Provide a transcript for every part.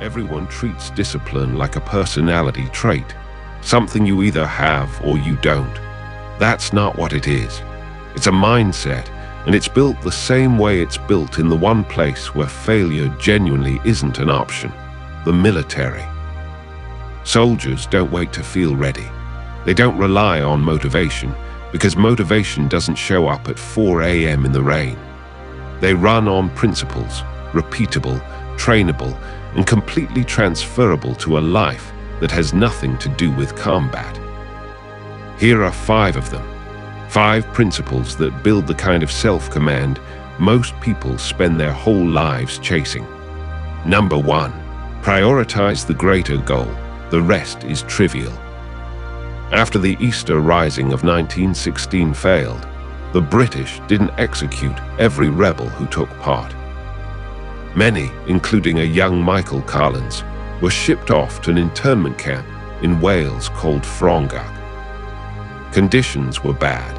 Everyone treats discipline like a personality trait, something you either have or you don't. That's not what it is. It's a mindset, and it's built the same way it's built in the one place where failure genuinely isn't an option: the military. Soldiers don't wait to feel ready. They don't rely on motivation, because motivation doesn't show up at 4 a.m. in the rain. They run on principles, repeatable, trainable, and completely transferable to a life that has nothing to do with combat. Here are 5 of them. 5 principles that build the kind of self-command most people spend their whole lives chasing. Number 1. Prioritize the greater goal. The rest is trivial. After the Easter Rising of 1916 failed, the British didn't execute every rebel who took part. Many, including a young Michael Collins, were shipped off to an internment camp in Wales called Ffrongach. Conditions were bad: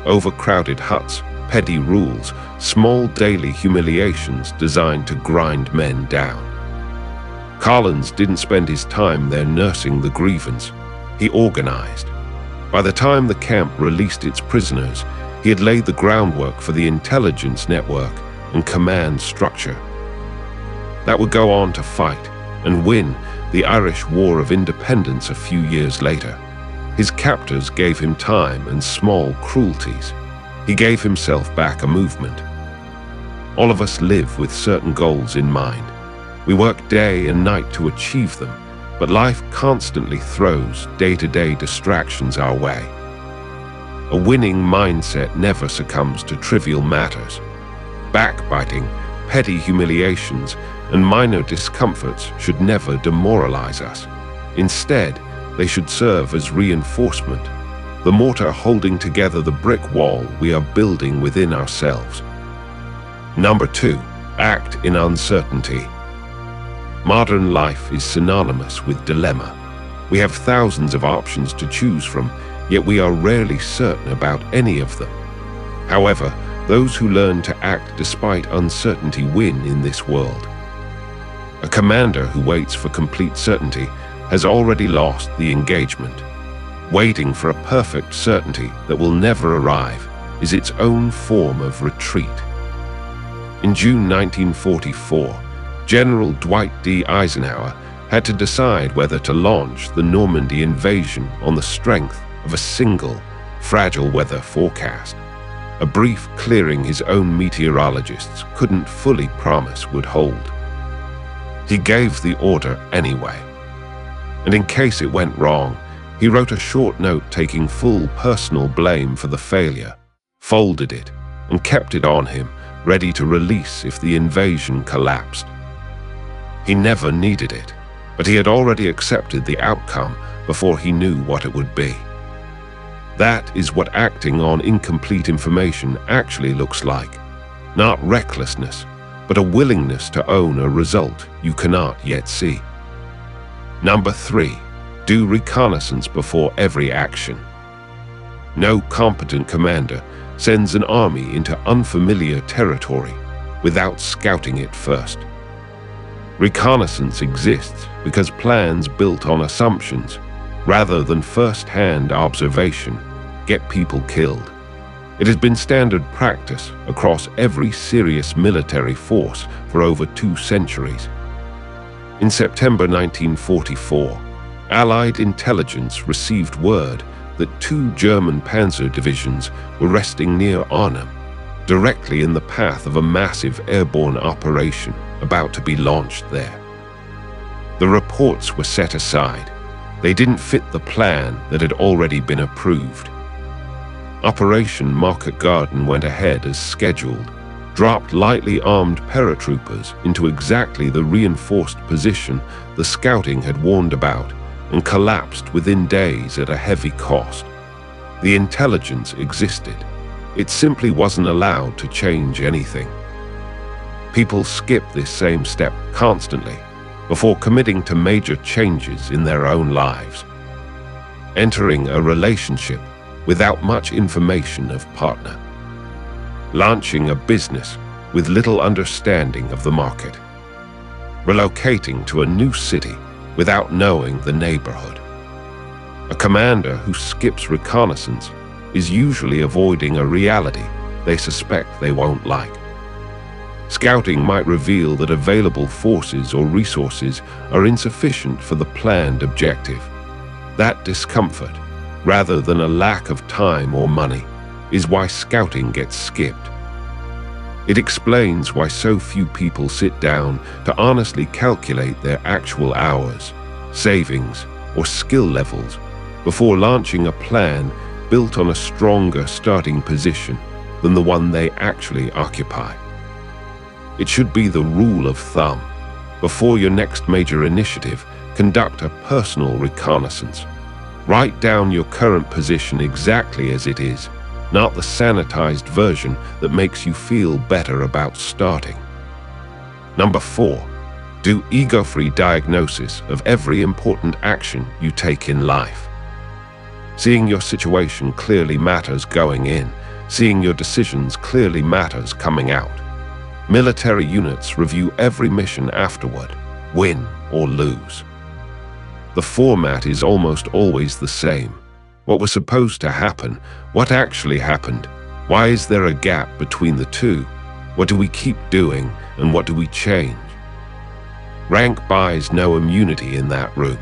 overcrowded huts, petty rules, small daily humiliations designed to grind men down. Collins didn't spend his time there nursing the grievance. He organized. By the time the camp released its prisoners, he had laid the groundwork for the intelligence network and command structure that would go on to fight and win the Irish War of Independence a few years later. His captors gave him time and small cruelties. He gave himself back a movement. All of us live with certain goals in mind. We work day and night to achieve them, but life constantly throws day-to-day distractions our way. A winning mindset never succumbs to trivial matters. Backbiting, petty humiliations, and minor discomforts should never demoralize us. Instead, they should serve as reinforcement, the mortar holding together the brick wall we are building within ourselves. Number 2, act in uncertainty. Modern life is synonymous with dilemma. We have thousands of options to choose from, yet we are rarely certain about any of them. However, those who learn to act despite uncertainty win in this world. A commander who waits for complete certainty has already lost the engagement. Waiting for a perfect certainty that will never arrive is its own form of retreat. In June 1944, General Dwight D. Eisenhower had to decide whether to launch the Normandy invasion on the strength of a single, fragile weather forecast. A brief clearing his own meteorologists couldn't fully promise would hold. He gave the order anyway. And in case it went wrong, he wrote a short note taking full personal blame for the failure, folded it, and kept it on him, ready to release if the invasion collapsed. He never needed it, but he had already accepted the outcome before he knew what it would be. That is what acting on incomplete information actually looks like. Not recklessness, but a willingness to own a result you cannot yet see. Number 3, do reconnaissance before every action. No competent commander sends an army into unfamiliar territory without scouting it first. Reconnaissance exists because plans built on assumptions, rather than first-hand observation, get people killed. It has been standard practice across every serious military force for over 2 centuries. In September 1944, Allied intelligence received word that 2 German panzer divisions were resting near Arnhem, directly in the path of a massive airborne operation about to be launched there. The reports were set aside. They didn't fit the plan that had already been approved. Operation Market Garden went ahead as scheduled, dropped lightly armed paratroopers into exactly the reinforced position the scouting had warned about, and collapsed within days at a heavy cost. The intelligence existed. It simply wasn't allowed to change anything. People skip this same step constantly before committing to major changes in their own lives. Entering a relationship without much information of partner. Launching a business with little understanding of the market. relocating to a new city without knowing the neighborhood. A commander who skips reconnaissance is usually avoiding a reality they suspect they won't like. Scouting might reveal that available forces or resources are insufficient for the planned objective. That discomfort, rather than a lack of time or money, is why scouting gets skipped. It explains why so few people sit down to honestly calculate their actual hours, savings, or skill levels before launching a plan built on a stronger starting position than the one they actually occupy. It should be the rule of thumb. Before your next major initiative, conduct a personal reconnaissance. Write down your current position exactly as it is, not the sanitized version that makes you feel better about starting. Number 4, do ego-free diagnosis of every important action you take in life. Seeing your situation clearly matters going in. Seeing your decisions clearly matters coming out. Military units review every mission afterward, win or lose. The format is almost always the same. What was supposed to happen? What actually happened? Why is there a gap between the two? What do we keep doing and what do we change? Rank buys no immunity in that room.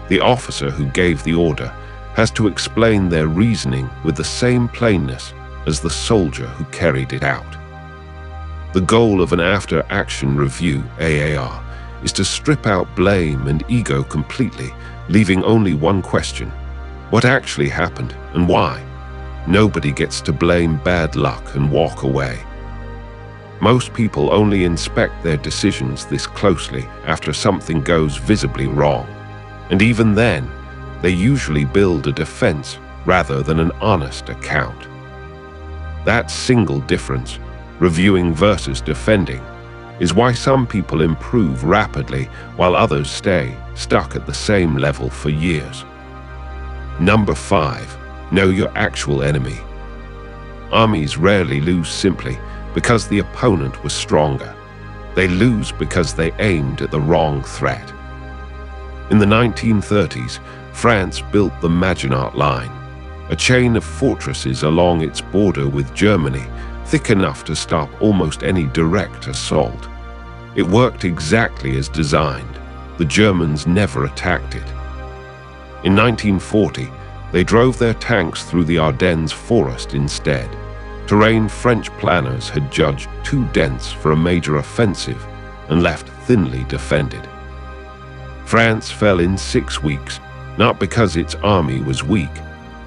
The officer who gave the order has to explain their reasoning with the same plainness as the soldier who carried it out. The goal of an after-action review, AAR, is to strip out blame and ego completely, leaving only one question: what actually happened and why? Nobody gets to blame bad luck and walk away. Most people only inspect their decisions this closely after something goes visibly wrong. And even then, they usually build a defense rather than an honest account. That single difference, reviewing versus defending, is why some people improve rapidly while others stay stuck at the same level for years. Number 5, know your actual enemy. Armies rarely lose simply because the opponent was stronger. They lose because they aimed at the wrong threat. In the 1930s, France built the Maginot Line, a chain of fortresses along its border with Germany, thick enough to stop almost any direct assault. It worked exactly as designed. The Germans never attacked it. In 1940, they drove their tanks through the Ardennes forest instead, terrain French planners had judged too dense for a major offensive and left thinly defended. France fell in 6 weeks, not because its army was weak,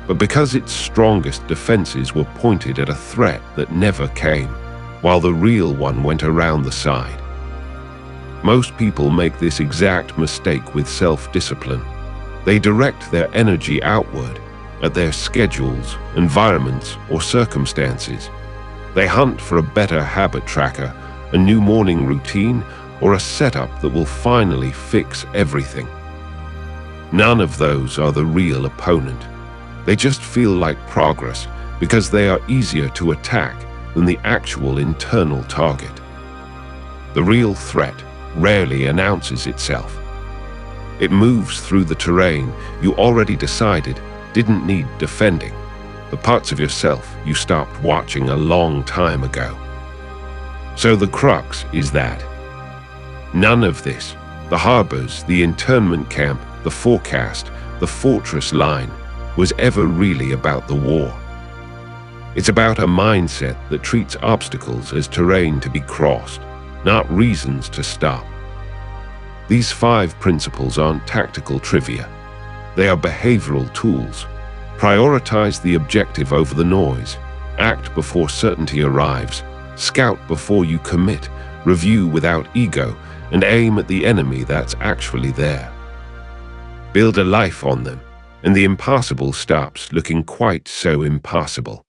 but because its strongest defenses were pointed at a threat that never came, while the real one went around the side. Most people make this exact mistake with self-discipline. They direct their energy outward, at their schedules, environments, or circumstances. They hunt for a better habit tracker, a new morning routine, or a setup that will finally fix everything. None of those are the real opponent. They just feel like progress because they are easier to attack than the actual internal target. The real threat rarely announces itself. It moves through the terrain you already decided didn't need defending, the parts of yourself you stopped watching a long time ago. So the crux is that none of this, the harbors, the internment camp, the forecast, the fortress line, was ever really about the war. It's about a mindset that treats obstacles as terrain to be crossed, not reasons to stop. These 5 principles aren't tactical trivia. They are behavioral tools. Prioritize the objective over the noise. Act before certainty arrives. Scout before you commit. Review without ego, and aim at the enemy that's actually there. Build a life on them, and the impossible stops looking quite so impossible.